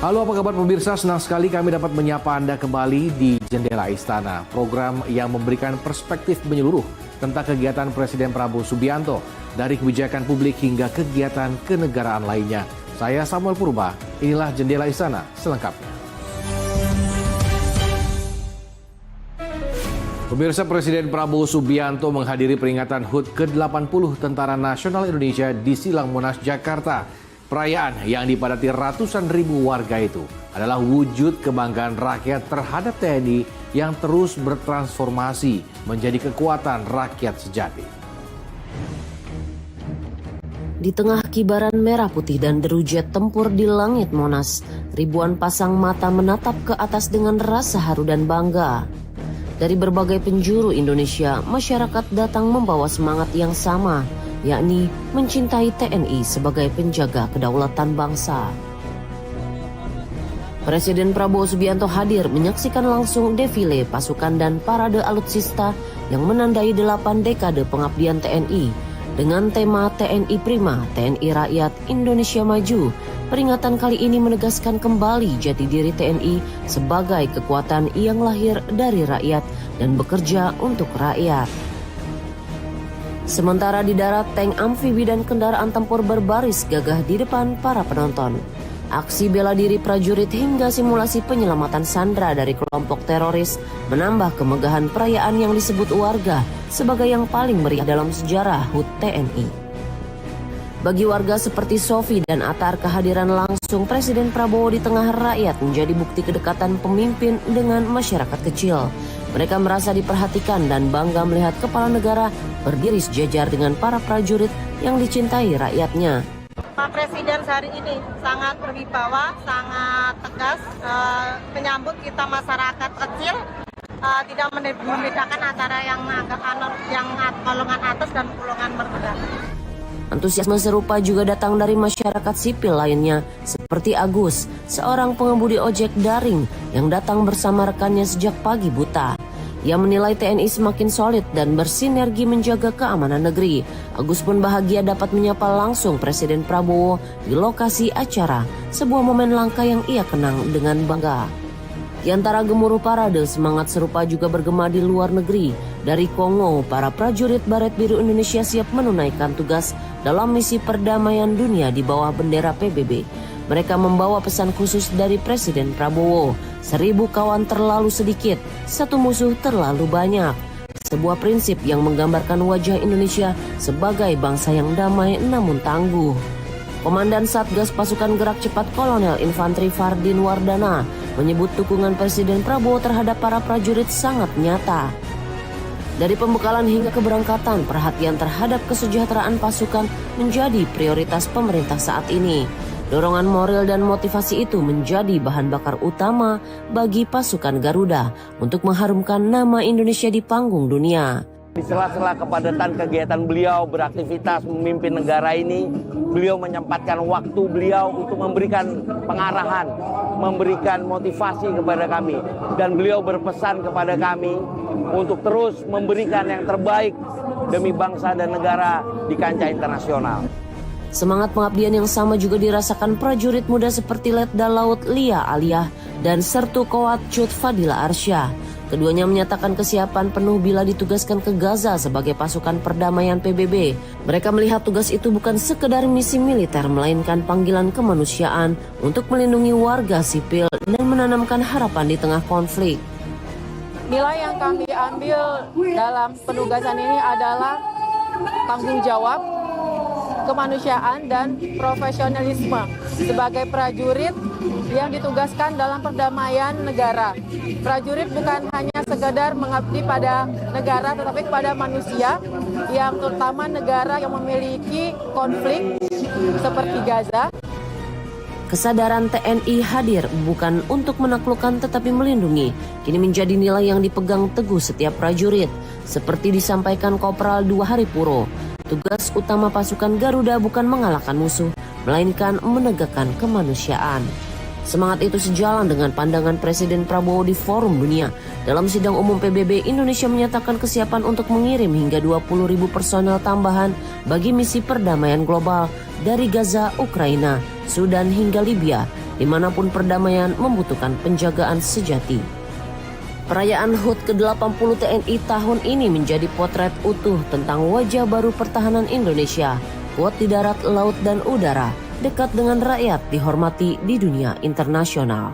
Halo, apa kabar pemirsa? Senang sekali kami dapat menyapa Anda kembali di Jendela Istana, program yang memberikan perspektif menyeluruh tentang kegiatan Presiden Prabowo Subianto, dari kebijakan publik hingga kegiatan kenegaraan lainnya. Saya Samuel Purba, inilah Jendela Istana selengkapnya. Pemirsa, Presiden Prabowo Subianto menghadiri peringatan HUT ke-80 Tentara Nasional Indonesia di Silang Monas, Jakarta. Perayaan yang dipadati ratusan ribu warga itu adalah wujud kebanggaan rakyat terhadap TNI yang terus bertransformasi menjadi kekuatan rakyat sejati. Di tengah kibaran merah putih dan deru jet tempur di langit Monas, ribuan pasang mata menatap ke atas dengan rasa haru dan bangga. Dari berbagai penjuru Indonesia, masyarakat datang membawa semangat yang sama, yakni mencintai TNI sebagai penjaga kedaulatan bangsa. Presiden Prabowo Subianto hadir menyaksikan langsung defile pasukan dan parade alutsista yang menandai 8 dekade pengabdian TNI. Dengan tema TNI Prima, TNI Rakyat, Indonesia Maju, peringatan kali ini menegaskan kembali jati diri TNI sebagai kekuatan yang lahir dari rakyat dan bekerja untuk rakyat. Sementara di darat, tank amfibi dan kendaraan tempur berbaris gagah di depan para penonton. Aksi bela diri prajurit hingga simulasi penyelamatan sandera dari kelompok teroris menambah kemegahan perayaan yang disebut warga sebagai yang paling meriah dalam sejarah HUT TNI. Bagi warga seperti Sofi dan Atar, kehadiran langsung Presiden Prabowo di tengah rakyat menjadi bukti kedekatan pemimpin dengan masyarakat kecil. Mereka merasa diperhatikan dan bangga melihat kepala negara berdiri sejajar dengan para prajurit yang dicintai rakyatnya. Pak Presiden hari ini sangat berwibawa, sangat tegas, menyambut kita masyarakat kecil, tidak membedakan antara yang golongan atas dan golongan rendah. Antusiasme serupa juga datang dari masyarakat sipil lainnya, seperti Agus, seorang pengemudi ojek daring yang datang bersama rekannya sejak pagi buta. Ia menilai TNI semakin solid dan bersinergi menjaga keamanan negeri. Agus pun bahagia dapat menyapa langsung Presiden Prabowo di lokasi acara, sebuah momen langka yang ia kenang dengan bangga. Di antara gemuruh parade, semangat serupa juga bergema di luar negeri. Dari Kongo, para prajurit Baret Biru Indonesia siap menunaikan tugas dalam misi perdamaian dunia di bawah bendera PBB. Mereka membawa pesan khusus dari Presiden Prabowo, 1000 kawan terlalu sedikit, 1 musuh terlalu banyak. Sebuah prinsip yang menggambarkan wajah Indonesia sebagai bangsa yang damai namun tangguh. Komandan Satgas Pasukan Gerak Cepat Kolonel Infantri Fardin Wardana menyebut dukungan Presiden Prabowo terhadap para prajurit sangat nyata. Dari pembekalan hingga keberangkatan, perhatian terhadap kesejahteraan pasukan menjadi prioritas pemerintah saat ini. Dorongan moral dan motivasi itu menjadi bahan bakar utama bagi pasukan Garuda untuk mengharumkan nama Indonesia di panggung dunia. Di sela-sela kepadatan kegiatan beliau beraktivitas memimpin negara ini, beliau menyempatkan waktu beliau untuk memberikan pengarahan, memberikan motivasi kepada kami. Dan beliau berpesan kepada kami untuk terus memberikan yang terbaik demi bangsa dan negara di kancah internasional. Semangat pengabdian yang sama juga dirasakan prajurit muda seperti Letda Laut Lia Aliyah dan Sertu Kowat Cut Fadila Arsya. Keduanya menyatakan kesiapan penuh bila ditugaskan ke Gaza sebagai pasukan perdamaian PBB. Mereka melihat tugas itu bukan sekedar misi militer, melainkan panggilan kemanusiaan untuk melindungi warga sipil dan menanamkan harapan di tengah konflik. Nilai yang kami ambil dalam penugasan ini adalah tanggung jawab, kemanusiaan, dan profesionalisme sebagai prajurit yang ditugaskan dalam perdamaian negara. Prajurit bukan hanya sekedar mengabdi pada negara, tetapi kepada manusia, yang terutama negara yang memiliki konflik seperti Gaza. Kesadaran TNI hadir bukan untuk menaklukkan tetapi melindungi. Kini menjadi nilai yang dipegang teguh setiap prajurit. Seperti disampaikan Kopral 2 Haripuro, tugas utama pasukan Garuda bukan mengalahkan musuh, melainkan menegakkan kemanusiaan. Semangat itu sejalan dengan pandangan Presiden Prabowo di forum dunia. Dalam sidang umum PBB, Indonesia menyatakan kesiapan untuk mengirim hingga 20.000 personel tambahan bagi misi perdamaian global dari Gaza, Ukraina, Sudan hingga Libya dimanapun perdamaian membutuhkan penjagaan sejati. Perayaan HUT ke-80 TNI tahun ini menjadi potret utuh tentang wajah baru pertahanan Indonesia, kuat di darat, laut, dan udara, dekat dengan rakyat, dihormati di dunia internasional.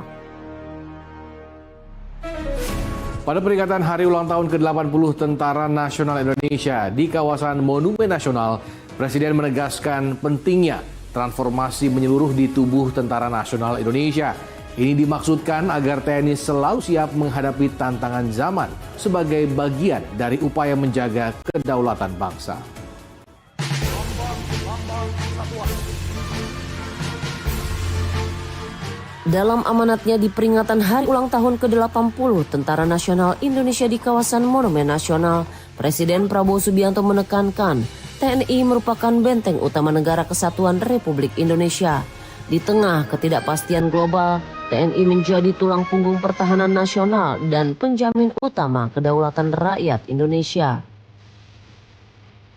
Pada peringatan Hari Ulang Tahun ke-80 Tentara Nasional Indonesia di kawasan Monumen Nasional, Presiden menegaskan pentingnya transformasi menyeluruh di tubuh Tentara Nasional Indonesia. Ini dimaksudkan agar TNI selalu siap menghadapi tantangan zaman sebagai bagian dari upaya menjaga kedaulatan bangsa. Dalam amanatnya di peringatan Hari Ulang Tahun ke-80 Tentara Nasional Indonesia di kawasan Monumen Nasional, Presiden Prabowo Subianto menekankan TNI merupakan benteng utama negara kesatuan Republik Indonesia. Di tengah ketidakpastian global, TNI menjadi tulang punggung pertahanan nasional dan penjamin utama kedaulatan rakyat Indonesia.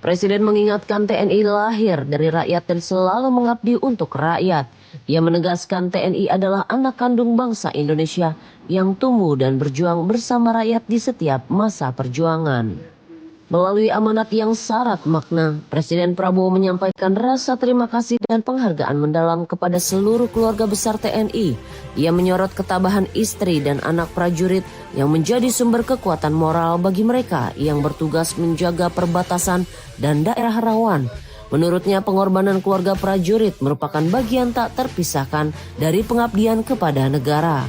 Presiden mengingatkan TNI lahir dari rakyat dan selalu mengabdi untuk rakyat. Ia menegaskan TNI adalah anak kandung bangsa Indonesia yang tumbuh dan berjuang bersama rakyat di setiap masa perjuangan. Melalui amanat yang syarat makna, Presiden Prabowo menyampaikan rasa terima kasih dan penghargaan mendalam kepada seluruh keluarga besar TNI. Ia menyorot ketabahan istri dan anak prajurit yang menjadi sumber kekuatan moral bagi mereka yang bertugas menjaga perbatasan dan daerah rawan. Menurutnya, pengorbanan keluarga prajurit merupakan bagian tak terpisahkan dari pengabdian kepada negara.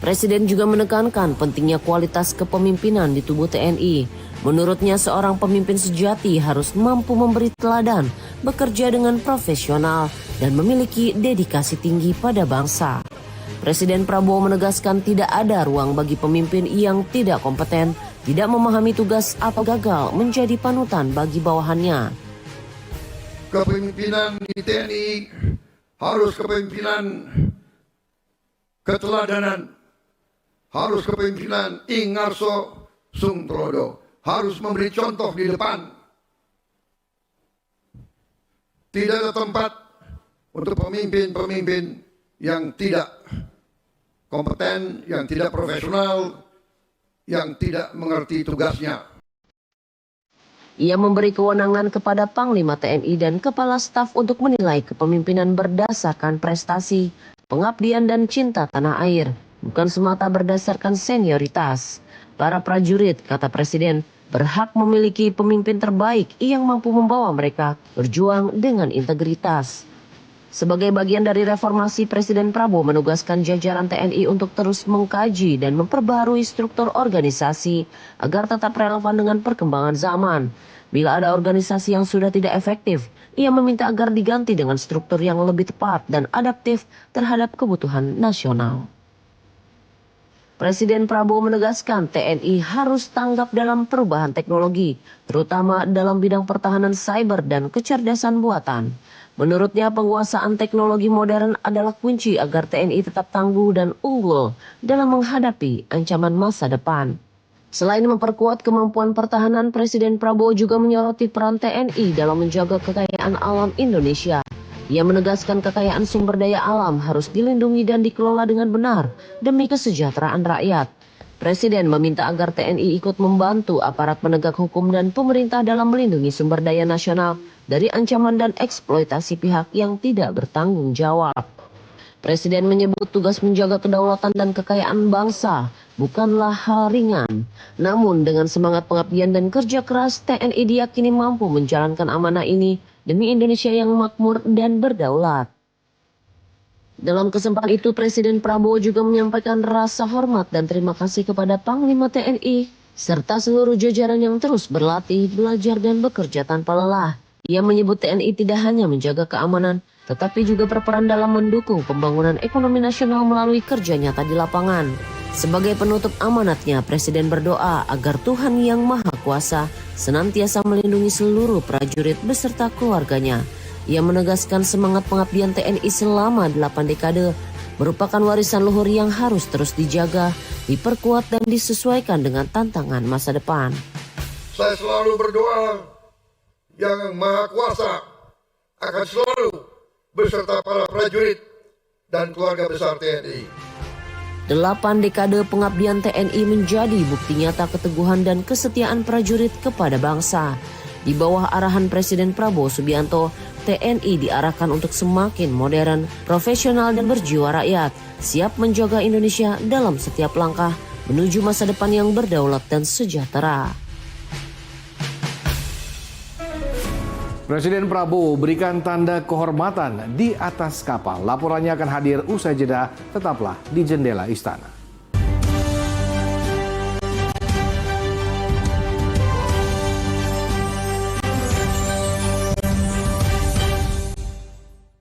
Presiden juga menekankan pentingnya kualitas kepemimpinan di tubuh TNI. Menurutnya, seorang pemimpin sejati harus mampu memberi teladan, bekerja dengan profesional, dan memiliki dedikasi tinggi pada bangsa. Presiden Prabowo menegaskan tidak ada ruang bagi pemimpin yang tidak kompeten, tidak memahami tugas atau gagal menjadi panutan bagi bawahannya. Kepemimpinan di TNI harus kepemimpinan keteladanan, harus kepemimpinan Ingarso Sungtrodo, harus memberi contoh di depan. Tidak ada tempat untuk pemimpin-pemimpin yang tidak kompeten, yang tidak profesional, yang tidak mengerti tugasnya. Ia memberi kewenangan kepada Panglima TNI dan Kepala Staf untuk menilai kepemimpinan berdasarkan prestasi, pengabdian dan cinta tanah air, bukan semata berdasarkan senioritas. Para prajurit, kata Presiden, berhak memiliki pemimpin terbaik yang mampu membawa mereka berjuang dengan integritas. Sebagai bagian dari reformasi, Presiden Prabowo menugaskan jajaran TNI untuk terus mengkaji dan memperbaharui struktur organisasi agar tetap relevan dengan perkembangan zaman. Bila ada organisasi yang sudah tidak efektif, ia meminta agar diganti dengan struktur yang lebih tepat dan adaptif terhadap kebutuhan nasional. Presiden Prabowo menegaskan TNI harus tanggap dalam perubahan teknologi, terutama dalam bidang pertahanan cyber dan kecerdasan buatan. Menurutnya, penguasaan teknologi modern adalah kunci agar TNI tetap tangguh dan unggul dalam menghadapi ancaman masa depan. Selain memperkuat kemampuan pertahanan, Presiden Prabowo juga menyoroti peran TNI dalam menjaga kekayaan alam Indonesia. Ia menegaskan kekayaan sumber daya alam harus dilindungi dan dikelola dengan benar demi kesejahteraan rakyat. Presiden meminta agar TNI ikut membantu aparat penegak hukum dan pemerintah dalam melindungi sumber daya nasional dari ancaman dan eksploitasi pihak yang tidak bertanggung jawab. Presiden menyebut tugas menjaga kedaulatan dan kekayaan bangsa bukanlah hal ringan. Namun dengan semangat pengabdian dan kerja keras, TNI diyakini mampu menjalankan amanah ini demi Indonesia yang makmur dan berdaulat. Dalam kesempatan itu, Presiden Prabowo juga menyampaikan rasa hormat dan terima kasih kepada Panglima TNI serta seluruh jajaran yang terus berlatih, belajar, dan bekerja tanpa lelah. Ia menyebut TNI tidak hanya menjaga keamanan, tetapi juga berperan dalam mendukung pembangunan ekonomi nasional melalui kerja nyata di lapangan. Sebagai penutup amanatnya, Presiden berdoa agar Tuhan Yang Maha Kuasa senantiasa melindungi seluruh prajurit beserta keluarganya. Ia menegaskan semangat pengabdian TNI selama 8 dekade merupakan warisan luhur yang harus terus dijaga, diperkuat, dan disesuaikan dengan tantangan masa depan. Saya selalu berdoa Yang Maha Kuasa akan selalu beserta para prajurit dan keluarga besar TNI. 8 dekade pengabdian TNI menjadi bukti nyata keteguhan dan kesetiaan prajurit kepada bangsa. Di bawah arahan Presiden Prabowo Subianto, TNI diarahkan untuk semakin modern, profesional dan berjiwa rakyat, siap menjaga Indonesia dalam setiap langkah menuju masa depan yang berdaulat dan sejahtera. Presiden Prabowo berikan tanda kehormatan di atas kapal. Laporannya akan hadir usai jeda. Tetaplah di Jendela Istana.